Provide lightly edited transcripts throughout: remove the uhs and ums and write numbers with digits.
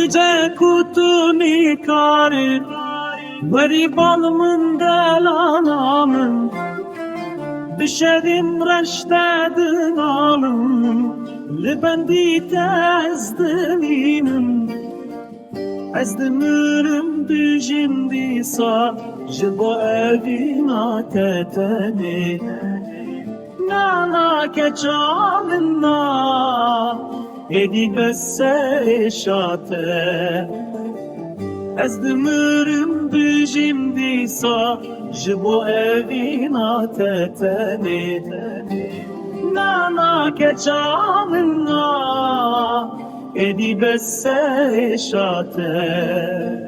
Gece kutuni kari Garibanımın delanamın Düşerim reştedin alım Libendi tezdiminim Ezdimirim dijim disa Jibo evina teteni Nana keçalina Edi besse eşate Ezdimirim dijim disa Jibo evina teteni Nana keçalina Edi besse eşate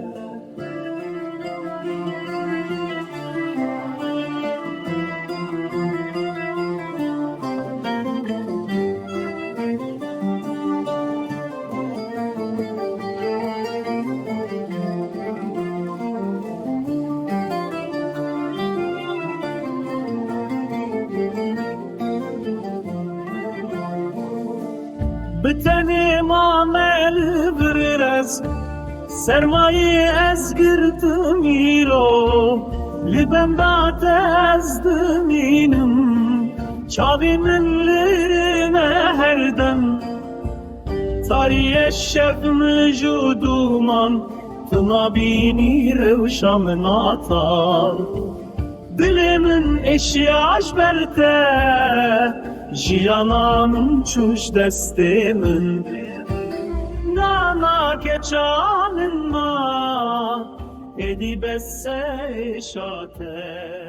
Bitenim amel biraz Sermaye ezgirdim iro Libemda tezdiminim Çavimin lirine herdem Tariye şef mücuduman Tına bini revşamın atar Dilimin eşyaş berte Jiyananın çuş destimin Nana keçanın ma Edi besse şate